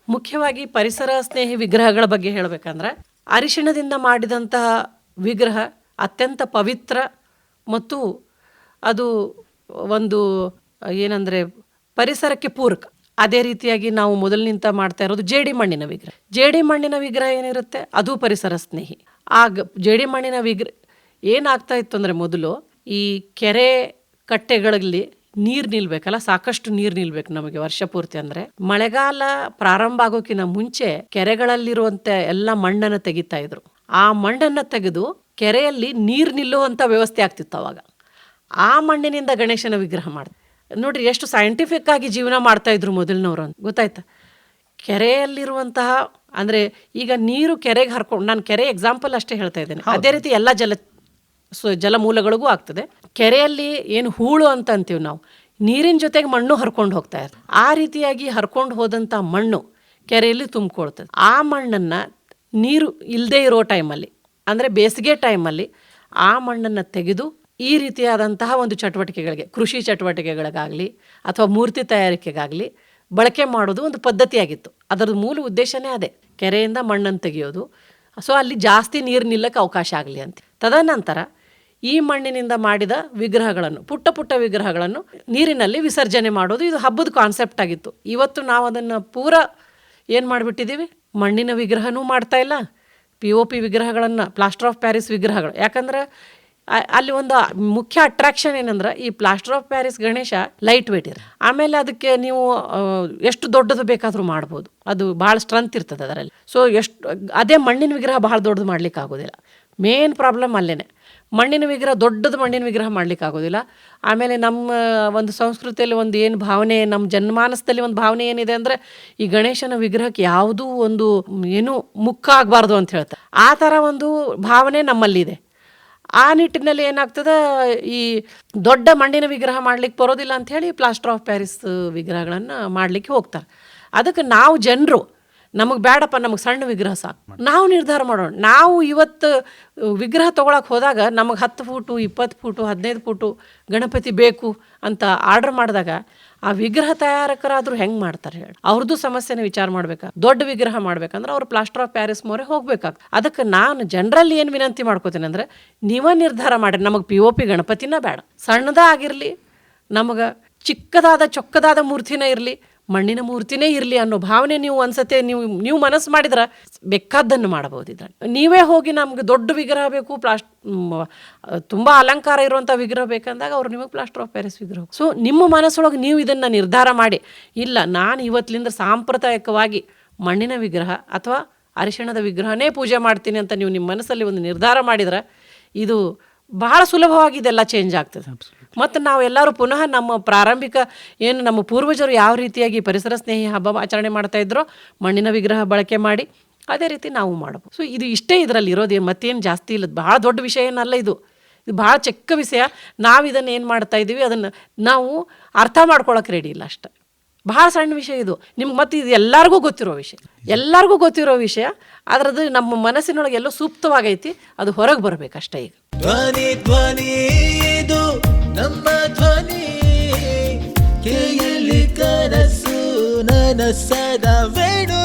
ಮುಖ್ಯವಾಗಿ ಪರಿಸರ ಸ್ನೇಹಿ ವಿಗ್ರಹಗಳ ಬಗ್ಗೆ ಹೇಳಬೇಕಂದ್ರೆ ಅರಿಶಿಣದಿಂದ ಮಾಡಿದಂತಹ ವಿಗ್ರಹ ಅತ್ಯಂತ ಪವಿತ್ರ ಮತ್ತು ಅದು ಒಂದು ಏನಂದರೆ ಪರಿಸರಕ್ಕೆ ಪೂರಕ. ಅದೇ ರೀತಿಯಾಗಿ ನಾವು ಮೊದಲಿನಿಂದ ಮಾಡ್ತಾ ಇರೋದು ಜೇಡಿ ಮಣ್ಣಿನ ವಿಗ್ರಹ. ಜೇಡಿ ಮಣ್ಣಿನ ವಿಗ್ರಹ ಏನಿರುತ್ತೆ ಅದು ಪರಿಸರ ಸ್ನೇಹಿ. ಜೇಡಿ ಮಣ್ಣಿನ ವಿಗ್ರಹ ಏನಾಗ್ತಾ ಇತ್ತು ಅಂದರೆ ಮೊದಲು ಈ ಕೆರೆ ಕಟ್ಟೆಗಳಲ್ಲಿ ನೀರು ನಿಲ್ಬೇಕಲ್ಲ, ಸಾಕಷ್ಟು ನೀರು ನಿಲ್ಬೇಕು ನಮಗೆ ವರ್ಷ ಪೂರ್ತಿ. ಅಂದರೆ ಮಳೆಗಾಲ ಪ್ರಾರಂಭ ಆಗೋಕ್ಕಿಂತ ಮುಂಚೆ ಕೆರೆಗಳಲ್ಲಿರುವಂಥ ಎಲ್ಲ ಮಣ್ಣನ್ನು ತೆಗಿತಾ ಇದ್ರು. ಆ ಮಣ್ಣನ್ನು ತೆಗೆದು ಕೆರೆಯಲ್ಲಿ ನೀರು ನಿಲ್ಲುವಂಥ ವ್ಯವಸ್ಥೆ ಆಗ್ತಿತ್ತು ಅವಾಗ. ಆ ಮಣ್ಣಿನಿಂದ ಗಣೇಶನ ವಿಗ್ರಹ ಮಾಡ್ತಾರೆ. ನೋಡ್ರಿ ಎಷ್ಟು ಸೈಂಟಿಫಿಕ್ ಆಗಿ ಜೀವನ ಮಾಡ್ತಾ ಇದ್ರು ಮೊದಲಿನವರು ಅಂತ ಗೊತ್ತಾಯ್ತಾ. ಕೆರೆಯಲ್ಲಿರುವಂತಹ ಅಂದರೆ ಈಗ ನೀರು ಕೆರೆಗೆ ಹರ್ಕೊಂಡು, ನಾನು ಕೆರೆ ಎಕ್ಸಾಂಪಲ್ ಅಷ್ಟೇ ಹೇಳ್ತಾ ಇದ್ದೇನೆ, ಅದೇ ರೀತಿ ಎಲ್ಲ ಜಲಮೂಲಗಳಿಗೂ ಆಗ್ತದೆ. ಕೆರೆಯಲ್ಲಿ ಏನು ಹೂಳು ಅಂತ ಅಂತೀವಿ ನಾವು, ನೀರಿನ ಜೊತೆಗೆ ಮಣ್ಣು ಹರ್ಕೊಂಡು ಹೋಗ್ತಾ ಇರ್ತದೆ. ಆ ರೀತಿಯಾಗಿ ಹರ್ಕೊಂಡು ಹೋದಂಥ ಮಣ್ಣು ಕೆರೆಯಲ್ಲಿ ತುಂಬಿಕೊಳ್ತದೆ. ಆ ಮಣ್ಣನ್ನು ನೀರು ಇಲ್ಲದೆ ಇರೋ ಟೈಮಲ್ಲಿ, ಅಂದರೆ ಬೇಸಿಗೆ ಟೈಮಲ್ಲಿ ಆ ಮಣ್ಣನ್ನು ತೆಗೆದು ಈ ರೀತಿಯಾದಂತಹ ಒಂದು ಚಟುವಟಿಕೆಗಳಿಗೆ, ಕೃಷಿ ಚಟುವಟಿಕೆಗಳಿಗಾಗಲಿ ಅಥವಾ ಮೂರ್ತಿ ತಯಾರಿಕೆಗಾಗಲಿ ಬಳಕೆ ಮಾಡೋದು ಒಂದು ಪದ್ಧತಿಯಾಗಿತ್ತು. ಅದರದ್ದು ಮೂಲ ಉದ್ದೇಶನೇ ಅದೇ, ಕೆರೆಯಿಂದ ಮಣ್ಣನ್ನು ತೆಗೆಯೋದು. ಸೊ ಅಲ್ಲಿ ಜಾಸ್ತಿ ನೀರು ನಿಲ್ಲಕ್ಕೆ ಅವಕಾಶ ಆಗಲಿ ಅಂತ. ತದನಂತರ ಈ ಮಣ್ಣಿನಿಂದ ಮಾಡಿದ ವಿಗ್ರಹಗಳನ್ನು, ಪುಟ್ಟ ಪುಟ್ಟ ವಿಗ್ರಹಗಳನ್ನು ನೀರಿನಲ್ಲಿ ವಿಸರ್ಜನೆ ಮಾಡೋದು ಇದು ಹಬ್ಬದ ಕಾನ್ಸೆಪ್ಟ್ ಆಗಿತ್ತು. ಇವತ್ತು ನಾವು ಅದನ್ನು ಪೂರ ಏನು ಮಾಡಿಬಿಟ್ಟಿದ್ದೀವಿ, ಮಣ್ಣಿನ ವಿಗ್ರಹನೂ ಮಾಡ್ತಾ ಇಲ್ಲ, POP ವಿಗ್ರಹಗಳನ್ನು, ಪ್ಲಾಸ್ಟರ್ ಆಫ್ ಪ್ಯಾರಿಸ್ ವಿಗ್ರಹಗಳು. ಯಾಕಂದ್ರೆ ಅಲ್ಲಿ ಒಂದು ಮುಖ್ಯ ಅಟ್ರಾಕ್ಷನ್ ಏನಂದ್ರೆ ಈ plaster of Paris Ganesha light weight ಇರುತ್ತೆ. ಆಮೇಲೆ ಅದಕ್ಕೆ ನೀವು ಎಷ್ಟು ದೊಡ್ಡದು ಬೇಕಾದರೂ ಮಾಡ್ಬೋದು, ಅದು ಭಾಳ ಸ್ಟ್ರೆಂತ್ ಇರ್ತದೆ ಅದರಲ್ಲಿ. ಸೊ ಅದೇ ಮಣ್ಣಿನ ವಿಗ್ರಹ ಭಾಳ ದೊಡ್ಡದು ಮಾಡ್ಲಿಕ್ಕೆ ಆಗೋದಿಲ್ಲ. ಮೇನ್ ಪ್ರಾಬ್ಲಮ್ ಅಲ್ಲೇ, ಮಣ್ಣಿನ ವಿಗ್ರಹ, ದೊಡ್ಡದು ಮಣ್ಣಿನ ವಿಗ್ರಹ ಮಾಡ್ಲಿಕ್ಕೆ ಆಗೋದಿಲ್ಲ. ಆಮೇಲೆ ನಮ್ಮ ಒಂದು ಸಂಸ್ಕೃತಿಯಲ್ಲಿ ಒಂದು ಏನು ಭಾವನೆ, ನಮ್ಮ ಜನಮಾನಸದಲ್ಲಿ ಒಂದು ಭಾವನೆ ಏನಿದೆ ಅಂದರೆ ಈ ಗಣೇಶನ ವಿಗ್ರಹಕ್ಕೆ ಯಾವುದೂ ಒಂದು ಏನು ಮುಖ ಆಗಬಾರ್ದು ಅಂತ ಹೇಳ್ತಾರೆ. ಆ ಥರ ಒಂದು ಭಾವನೆ ನಮ್ಮಲ್ಲಿದೆ. ಆ ನಿಟ್ಟಿನಲ್ಲಿ ಏನಾಗ್ತದೆ, ಈ ದೊಡ್ಡ ಮಣ್ಣಿನ ವಿಗ್ರಹ ಮಾಡ್ಲಿಕ್ಕೆ ಬರೋದಿಲ್ಲ ಅಂಥೇಳಿ ಪ್ಲಾಸ್ಟರ್ ಆಫ್ ಪ್ಯಾರಿಸ್ ವಿಗ್ರಹಗಳನ್ನು ಮಾಡಲಿಕ್ಕೆ ಹೋಗ್ತಾರೆ. ಅದಕ್ಕೆ ನಾವು ಜನರು ನಮಗೆ ಬೇಡಪ್ಪ, ನಮಗೆ ಸಣ್ಣ ವಿಗ್ರಹ ಸಾಕು, ನಾವು ನಿರ್ಧಾರ ಮಾಡೋಣ. ನಾವು ಇವತ್ತು ವಿಗ್ರಹ ತೊಗೊಳಕ್ಕೆ ಹೋದಾಗ ನಮಗೆ 10 ಫೂಟು 20 ಫೂಟು 15 ಫೂಟು ಗಣಪತಿ ಬೇಕು ಅಂತ ಆರ್ಡರ್ ಮಾಡಿದಾಗ ಆ ವಿಗ್ರಹ ತಯಾರಕರಾದರೂ ಹೆಂಗೆ ಮಾಡ್ತಾರೆ ಹೇಳಿ? ಅವ್ರದ್ದು ಸಮಸ್ಯೆನ ವಿಚಾರ ಮಾಡ್ಬೇಕಾ? ದೊಡ್ಡ ವಿಗ್ರಹ ಮಾಡ್ಬೇಕಂದ್ರೆ ಅವ್ರು ಪ್ಲಾಸ್ಟರ್ ಆಫ್ ಪ್ಯಾರಿಸ್ ಮೊರೆ ಹೋಗ್ಬೇಕಾಗ್ತದೆ. ಅದಕ್ಕೆ ನಾನು ಜನರಲ್ಲಿ ಏನು ವಿನಂತಿ ಮಾಡ್ಕೋತೀನಿ ಅಂದರೆ, ನೀವೇ ನಿರ್ಧಾರ ಮಾಡಿರಿ, ನಮಗೆ POP ಗಣಪತಿನ ಬೇಡ, ಸಣ್ಣದ ಆಗಿರಲಿ, ನಮಗೆ ಚಿಕ್ಕದಾದ ಚೊಕ್ಕದಾದ ಮೂರ್ತಿನೇ ಇರಲಿ, ಮಣ್ಣಿನ ಮೂರ್ತಿನೇ ಇರಲಿ ಅನ್ನೋ ಭಾವನೆ ನೀವು ಒಂದ್ಸತಿ ನೀವು ಮನಸ್ಸು ಮಾಡಿದ್ರೆ ಬೇಕಾದ್ದನ್ನು ಮಾಡಬಹುದು. ಇದನ್ನು ನೀವೇ ಹೋಗಿ ನಮ್ಗೆ ದೊಡ್ಡ ವಿಗ್ರಹ ಬೇಕು, ತುಂಬ ಅಲಂಕಾರ ಇರುವಂಥ ವಿಗ್ರಹ ಬೇಕಂದಾಗ ಅವ್ರು ನಿಮಗೆ ಪ್ಲಾಸ್ಟರ್ ಆಫ್ ಪ್ಯಾರಿಸ್ ವಿಗ್ರಹ. ಸೊ ನಿಮ್ಮ ಮನಸ್ಸೊಳಗೆ ನೀವು ಇದನ್ನು ನಿರ್ಧಾರ ಮಾಡಿ, ಇಲ್ಲ ನಾನು ಇವತ್ತಿನಿಂದ ಸಾಂಪ್ರದಾಯಿಕವಾಗಿ ಮಣ್ಣಿನ ವಿಗ್ರಹ ಅಥವಾ ಅರಿಶಿಣದ ವಿಗ್ರಹನೇ ಪೂಜೆ ಮಾಡ್ತೀನಿ ಅಂತ ನೀವು ನಿಮ್ಮ ಮನಸ್ಸಲ್ಲಿ ಒಂದು ನಿರ್ಧಾರ ಮಾಡಿದ್ರೆ ಇದು ಬಹಳ ಸುಲಭವಾಗಿ ಇದೆಲ್ಲ ಚೇಂಜ್ ಆಗ್ತದೆ. ಮತ್ತು ನಾವೆಲ್ಲರೂ ಪುನಃ ನಮ್ಮ ಪ್ರಾರಂಭಿಕ ಏನು ನಮ್ಮ ಪೂರ್ವಜರು ಯಾವ ರೀತಿಯಾಗಿ ಪರಿಸರ ಸ್ನೇಹಿ ಹಬ್ಬ ಆಚರಣೆ ಮಾಡ್ತಾ ಇದ್ರೋ ಮಣ್ಣಿನ ವಿಗ್ರಹ ಬಳಕೆ ಮಾಡಿ ಅದೇ ರೀತಿ ನಾವು ಮಾಡಬಹುದು. ಸೊ ಇದು ಇಷ್ಟೇ ಇದರಲ್ಲಿ ಇರೋದು, ಮತ್ತೇನು ಜಾಸ್ತಿ ಇಲ್ಲ, ಭಾಳ ದೊಡ್ಡ ವಿಷಯ ಏನಲ್ಲ ಇದು ಭಾಳ ಚಿಕ್ಕ ವಿಷಯ. ನಾವು ಇದನ್ನು ಏನು ಮಾಡ್ತಾ ಇದ್ದೀವಿ ಅದನ್ನು ನಾವು ಅರ್ಥ ಮಾಡ್ಕೊಳಕ್ಕೆ ರೆಡಿ ಇಲ್ಲ ಅಷ್ಟೆ. ಭಾಳ ಸಣ್ಣ ವಿಷಯ ಇದು ನಿಮ್ಗೆ, ಮತ್ತು ಇದು ಎಲ್ಲರಿಗೂ ಗೊತ್ತಿರೋ ವಿಷಯ, ಅದರದ್ದು ನಮ್ಮ ಮನಸ್ಸಿನೊಳಗೆ ಎಲ್ಲೋ ಸೂಕ್ತವಾಗೈತಿ, ಅದು ಹೊರಗೆ ಬರಬೇಕಷ್ಟೇ. ಈಗ ಧ್ವನಿ ಇದು ನಮ್ಮ ಧ್ವನಿ, ಕೇಳಿ ಕನಸು ನನಸದ ವೇಣು